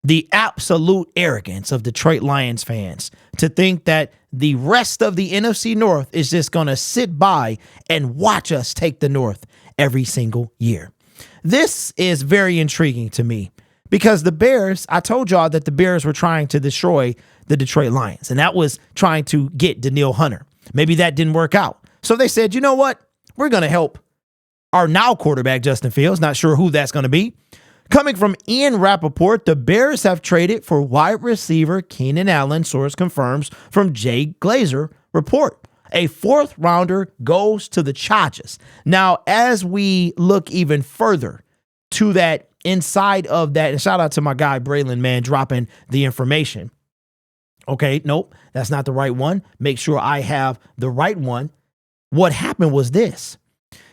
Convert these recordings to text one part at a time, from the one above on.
The absolute arrogance of Detroit Lions fans to think that the rest of the NFC North is just going to sit by and watch us take the North every single year. This is very intriguing to me because the Bears, I told y'all that the Bears were trying to destroy the Detroit Lions, and that was trying to get Danielle Hunter. Maybe that didn't work out. So they said, you know what? We're going to help our now quarterback, Justin Fields. Not sure who that's going to be. Coming from Ian Rappaport, the Bears have traded for wide receiver Keenan Allen, source confirms from Jay Glazer report. A fourth rounder goes to the Chargers. Now, as we look even further to that inside of that, and shout out to my guy Braylon, man, dropping the information. Okay, nope, that's not the right one. Make sure I have the right one. What happened was this.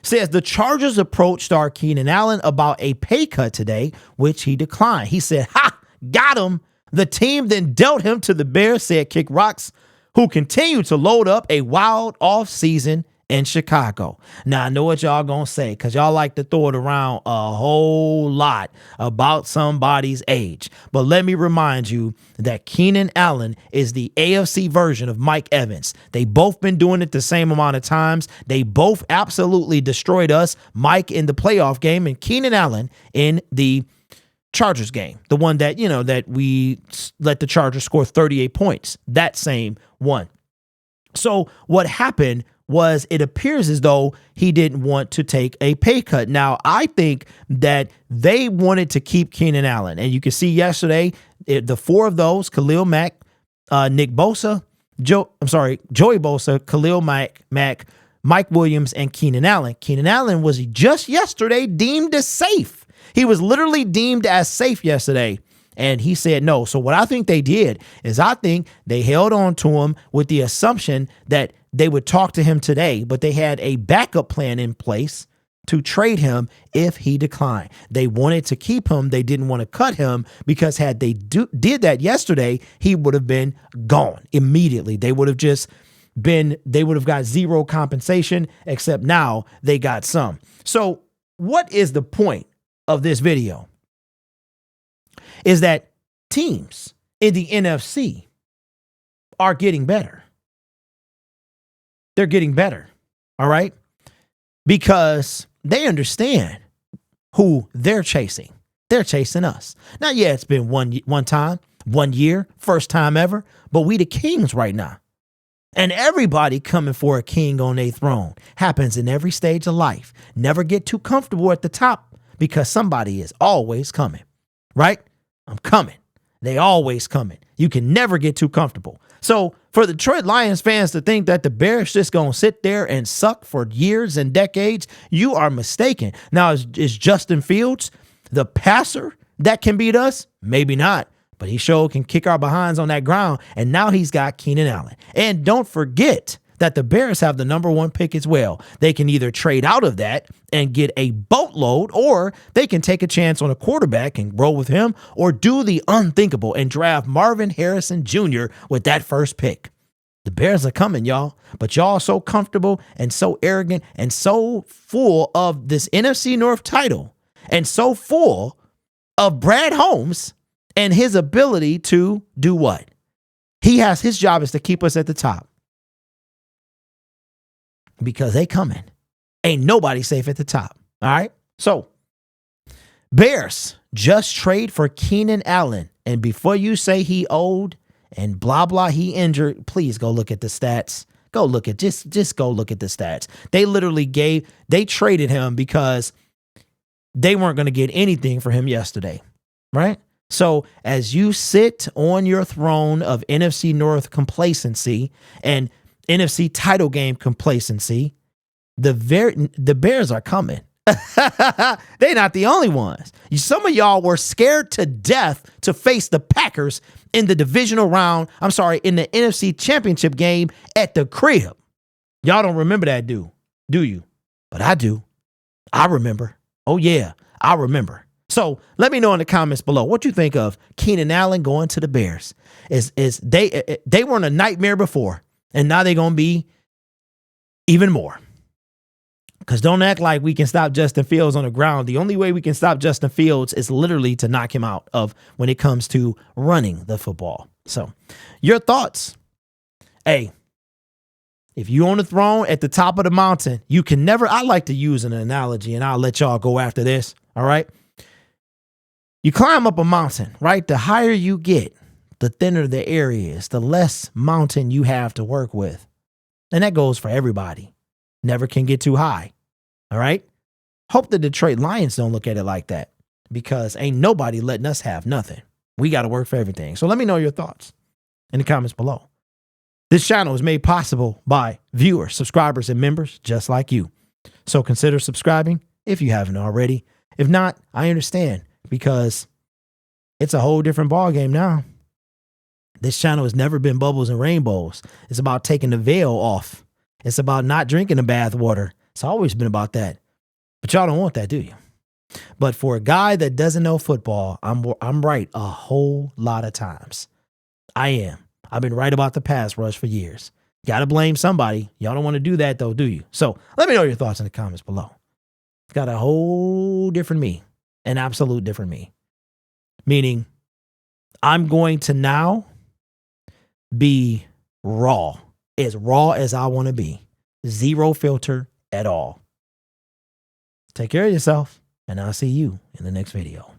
Says the Chargers approached star Keenan Allen about a pay cut today, which he declined. He said, ha, got him. The team then dealt him to the Bears, said Kick Rocks, who continue to load up a wild offseason in Chicago. Now, I know what y'all gonna say, because y'all like to throw it around a whole lot about somebody's age. But let me remind you that Keenan Allen is the AFC version of Mike Evans. They both been doing it the same amount of times. They both absolutely destroyed us. Mike in the playoff game and Keenan Allen in the Chargers game. The one that, that we let the Chargers score 38 points. That same one. So what happened was it appears as though he didn't want to take a pay cut. Now, I think that they wanted to keep Keenan Allen. And you can see yesterday, the four of those, Khalil Mack, Nick Bosa, Joey Bosa, Khalil Mack, Mike Williams, and Keenan Allen. Keenan Allen was just yesterday deemed as safe. He was literally deemed as safe yesterday. And he said no. So what I think they did is I think they held on to him with the assumption that they would talk to him today, but they had a backup plan in place to trade him if he declined. They wanted to keep him. They didn't want to cut him because had they did that yesterday, he would have been gone immediately. They would have got zero compensation, except now they got some. So what is the point of this video? Is that teams in the NFC are getting better. They're getting better, all right? Because they understand who they're chasing. They're chasing us. Now, yeah, it's been one year, first time ever, but we the kings right now. And everybody coming for a king on their throne. Happens in every stage of life. Never get too comfortable at the top because somebody is always coming, right? I'm coming. They always coming. You can never get too comfortable. So for the Detroit Lions fans to think that the Bears just going to sit there and suck for years and decades, you are mistaken. Now, is Justin Fields the passer that can beat us? Maybe not, but he sure can kick our behinds on that ground. And now he's got Keenan Allen. And don't forget that the Bears have the number one pick as well. They can either trade out of that and get a boatload, or they can take a chance on a quarterback and roll with him, or do the unthinkable and draft Marvin Harrison Jr. with that first pick. The Bears are coming, y'all. But y'all are so comfortable and so arrogant and so full of this NFC North title and so full of Brad Holmes and his ability to do what? His job is to keep us at the top. Because they coming. Ain't nobody safe at the top. All right? So, Bears just trade for Keenan Allen. And before you say he old and blah, blah, he injured, please go look at the stats. Just go look at the stats. They literally they traded him because they weren't going to get anything for him yesterday. Right? So as you sit on your throne of NFC North complacency and NFC title game complacency, the Bears are coming. They're not the only ones. Some of y'all were scared to death to face the Packers in the divisional round. In the NFC championship game at the crib. Y'all don't remember that, do you? But I do. I remember. Oh yeah, I remember. So let me know in the comments below what you think of Keenan Allen going to the Bears. They weren't a nightmare before. And now they're going to be even more. Because don't act like we can stop Justin Fields on the ground. The only way we can stop Justin Fields is literally to knock him out of when it comes to running the football. So your thoughts. Hey, if you on the throne at the top of the mountain, you can never, I like to use an analogy and I'll let y'all go after this. All right. You climb up a mountain, right? The higher you get, the thinner the air is, the less mountain you have to work with. And that goes for everybody. Never can get too high. All right. Hope the Detroit Lions don't look at it like that, because ain't nobody letting us have nothing. We got to work for everything. So let me know your thoughts in the comments below. This channel is made possible by viewers, subscribers, and members just like you. So consider subscribing if you haven't already. If not, I understand, because it's a whole different ballgame now. This channel has never been bubbles and rainbows. It's about taking the veil off. It's about not drinking the bath water. It's always been about that. But y'all don't want that, do you? But for a guy that doesn't know football, I'm right a whole lot of times. I am. I've been right about the pass rush for years. Got to blame somebody. Y'all don't want to do that though, do you? So let me know your thoughts in the comments below. It's got a whole different me, an absolute different me. Meaning I'm going to now be raw as I want to be. Zero filter at all. Take care of yourself, and I'll see you in the next video.